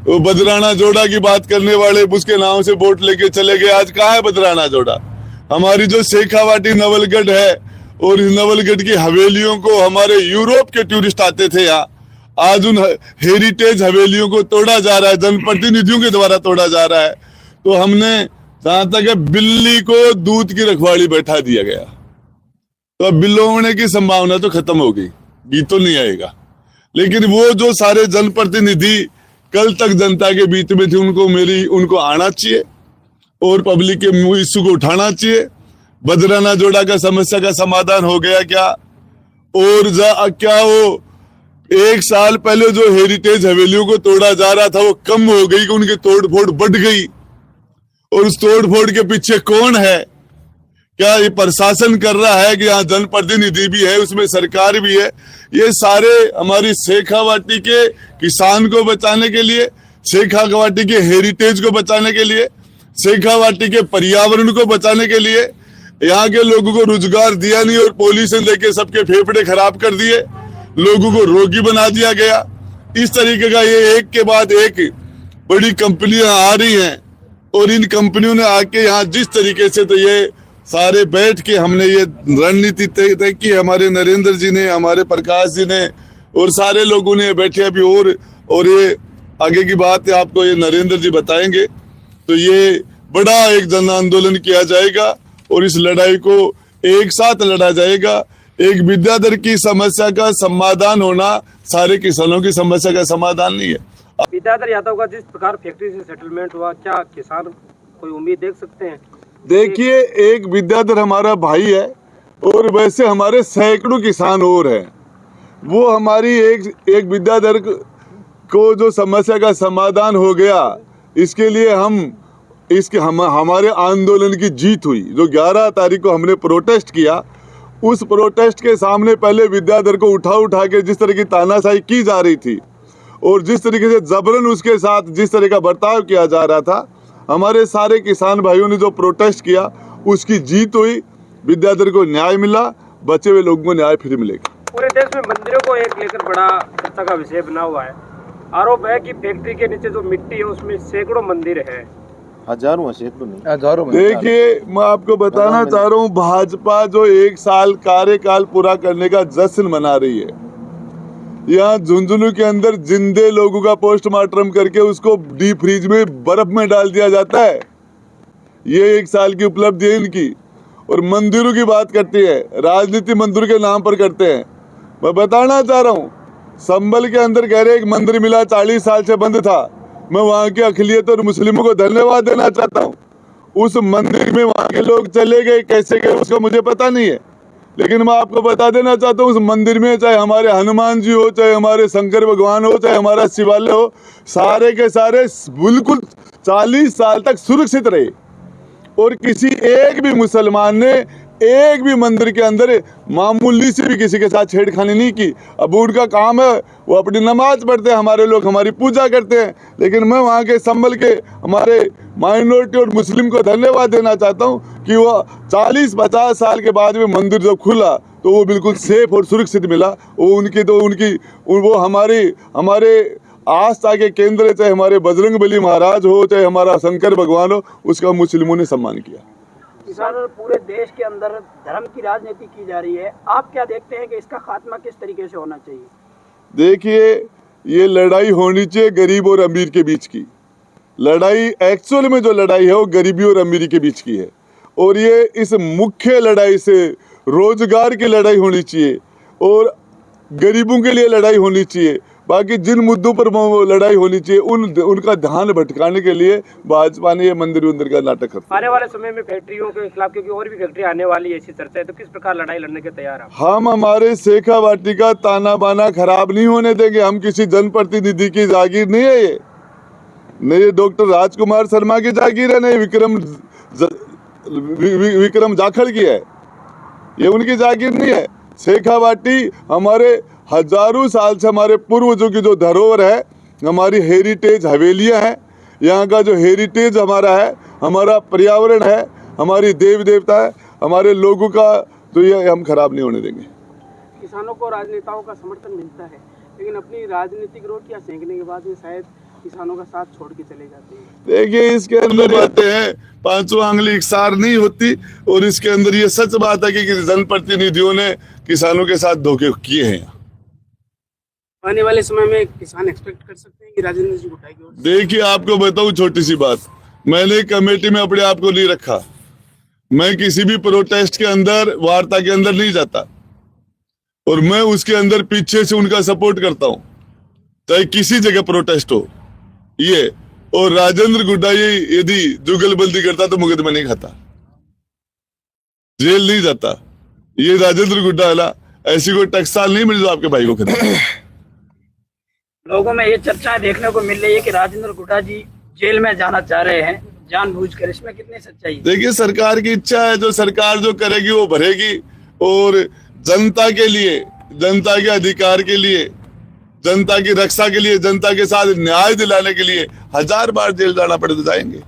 वो बदराना जोड़ा की बात करने वाले उसके नाम से वोट लेके चले गए। आज कहाँ है बदराना जोड़ा? हमारी जो शेखावाटी नवलगढ़ है और इस नवलगढ़ की हवेलियों को हमारे यूरोप के टूरिस्ट आते थे यहाँ, आज उन हेरिटेज हवेलियों को तोड़ा जा रहा है, जनप्रतिनिधियों के द्वारा तोड़ा जा रहा है। तो हमने जहां तक है बिल्ली को दूध की रखवाली बैठा दिया गया, तो अब बिल्लो होने की संभावना तो खत्म हो गई, बी तो नहीं आएगा। लेकिन वो जो सारे जनप्रतिनिधि कल तक जनता के बीच में थे, उनको आना चाहिए और पब्लिक के इश्यू को उठाना चाहिए। बदराना जोड़ा का समस्या का समाधान हो गया क्या? और क्या वो 1 साल पहले जो हेरिटेज हवेलियों को तोड़ा जा रहा था वो कम हो गई कि उनकी तोड़फोड़ बढ़ गई? और उस तोड़फोड़ के पीछे कौन है? क्या ये प्रशासन कर रहा है कि यहाँ जनप्रतिनिधि भी है, उसमें सरकार भी है? ये सारे हमारी शेखावाटी के किसान को बचाने के लिए, शेखावाटी के हेरिटेज को बचाने के लिए, शेखावाटी के पर्यावरण को बचाने के लिए, यहाँ के लोगों को रोजगार दिया नहीं और पॉल्यूशन लेके सबके फेफड़े खराब कर दिए, लोगों को रोगी बना दिया गया। इस तरीके का ये एक के बाद एक बड़ी कंपनियां आ रही हैं और इन कंपनियों ने आके यहाँ जिस तरीके से, तो ये सारे बैठ के हमने ये रणनीति तय की, हमारे नरेंद्र जी ने, हमारे प्रकाश जी ने और सारे लोगों ने बैठे अभी। और ये आगे की बात है आपको ये नरेंद्र जी बताएंगे। तो ये बड़ा एक जन आंदोलन किया जाएगा और इस लड़ाई को एक साथ लड़ा जाएगा। एक विद्याधर की समस्या का समाधान होना सारे किसानों की समस्या का समाधान नहीं है। विद्याधर यादव का जिस प्रकार फैक्ट्री से सेटलमेंट हुआ, क्या किसान कोई उम्मीद देख सकते हैं? देखिए, एक विद्याधर हमारा भाई है और वैसे हमारे सैकड़ों किसान और हैं। वो हमारी एक विद्याधर को जो समस्या का समाधान हो गया, इसके लिए हमारे आंदोलन की जीत हुई। जो 11 तारीख को हमने प्रोटेस्ट किया, उस प्रोटेस्ट के सामने पहले विद्याधर को उठा के जिस तरह की तानाशाही की जा रही थी और जिस तरीके से जबरन उसके साथ जिस तरह का बर्ताव किया जा रहा था, हमारे सारे किसान भाइयों ने जो प्रोटेस्ट किया उसकी जीत हुई। विद्याधर को न्याय मिला, बचे हुए लोगों को न्याय फिर मिलेगा। पूरे देश में मंदिरों को एक लेकर बड़ा चर्चा का विषय बना हुआ है। आरोप है कि फैक्ट्री के नीचे जो मिट्टी है उसमें सैकड़ों मंदिर है। हजारों, सैकड़ों नहीं, हजारों। देखिए, मैं आपको बताना चाह रहा हूँ, भाजपा जो 1 साल कार्यकाल पूरा करने का जश्न मना रही है, यहाँ झुंझुनू के अंदर जिंदे लोगों का पोस्टमार्टम करके उसको डीप फ्रीज में बर्फ में डाल दिया जाता है। ये 1 साल की उपलब्धि है इनकी। और मंदिरों की बात करती है, राजनीति मंदिर के नाम पर करते हैं। मैं बताना चाह रहा हूँ, संभल के अंदर कह रहे एक मंदिर मिला, 40 साल से बंद था। मैं वहाँ के अखिलियत और मुस्लिमों को धन्यवाद देना चाहता हूँ। उस मंदिर में वहाँ के लोग चले गए, कैसे गए उसका मुझे पता नहीं है, लेकिन मैं आपको बता देना चाहता हूँ, उस मंदिर में चाहे हमारे हनुमान जी हो, चाहे हमारे शंकर भगवान हो, चाहे हमारा शिवालय हो, सारे के सारे बिल्कुल 40 साल तक सुरक्षित रहे। और किसी एक भी मुसलमान ने एक भी मंदिर के अंदर मामूली से भी किसी के साथ छेड़खानी नहीं की। अब उनका काम है, वो अपनी नमाज पढ़ते हैं, हमारे लोग हमारी पूजा करते हैं। लेकिन मैं वहाँ के संभल के हमारे माइनॉरिटी और मुस्लिम को धन्यवाद देना चाहता हूँ कि वो 40-50 साल के बाद में मंदिर जब खुला तो वो बिल्कुल सेफ और सुरक्षित मिला। वो हमारे आस्था के केंद्र, चाहे हमारे बजरंगबली महाराज हो, चाहे हमारा शंकर भगवान हो, उसका मुस्लिमों ने सम्मान किया। किसान पूरे देश के अंदर धर्म की राजनीति की जा रही है, आप क्या देखते हैं कि इसका खात्मा किस तरीके से होना चाहिए? देखिए, ये लड़ाई होनी चाहिए गरीब और अमीर के बीच की लड़ाई। एक्चुअल में जो लड़ाई है वो गरीबी और अमीरी के बीच की है और ये इस मुख्य लड़ाई से रोजगार की लड़ाई होनी चाहिए और गरीबों के लिए लड़ाई होनी चाहिए। बाकी जिन मुद्दों पर लड़ाई होनी चाहिए उनका ध्यान भटकाने के लिए भाजपा ने ये मंदिर का नाटक करता है। आने वाले समय में फैक्ट्रियों के खिलाफ, क्योंकि और भी फैक्ट्री आने वाली है, ऐसी चर्चा है, तो किस प्रकार लड़ाई लड़ने के तैयार हैं? हम हमारे शेखावाटी का ताना बाना खराब नहीं होने देंगे। हम किसी जनप्रतिनिधि की जागीर नहीं है, ये डॉक्टर राजकुमार शर्मा की जागीर है, नहीं विक्रम जाखड़ की है, ये उनकी जागीर नहीं है। शेखावाटी हमारे हजारों साल से हमारे पूर्वजों की जो धरोहर है, हमारी हेरिटेज हवेलियां हैं, यहाँ का जो हेरिटेज हमारा है, हमारा पर्यावरण है, हमारी देव देवता है, हमारे लोगों का, तो ये हम खराब नहीं होने देंगे। किसानों को राजनेताओं का समर्थन मिलता है, लेकिन अपनी राजनीतिक रोटियां सेंकने के बाद में शायद किसानों का साथ छोड़ के चले जाते हैं। देखिए इसके अंदर बातें हैं, पांचों आंगली इकसार नहीं होती, और इसके अंदर ये सच बात है कि जनप्रतिनिधियों ने किसानों के साथ धोखे किए हैं। आने वाले समय में किसान एक्सपेक्ट कर सकते हैं कि राजेंद्र जी गुटाई की ओर से? देखिए आपको बताऊं छोटी सी बात, मैंने कमेटी में अपने आप को नहीं रखा, मैं किसी भी प्रोटेस्ट के अंदर, वार्ता के अंदर नहीं जाता, और मैं उसके अंदर पीछे से उनका सपोर्ट करता हूं, चाहे किसी जगह प्रोटेस्ट हो ये। और राजेंद्र गुड्डा ये यदि जुगलबंदी करता तो मुकदमा नहीं खाता, जेल नहीं जाता। ये राजेंद्र गुड्डा वाला ऐसी कोई टकसाल नहीं मिली जो आपके भाई को खरीदा। लोगों में ये चर्चाएं देखने को मिल रही है कि राजेंद्र गुड्डा जी जेल में जाना चाह रहे हैं जानबूझकर, इसमें कितनी सच्चाई है? देखिए सरकार की इच्छा है, जो सरकार जो करेगी वो भरेगी, और जनता के लिए, जनता के अधिकार के लिए, जनता की रक्षा के लिए, जनता के साथ न्याय दिलाने के लिए 1000 बार जेल जाना पड़े तो जाएंगे।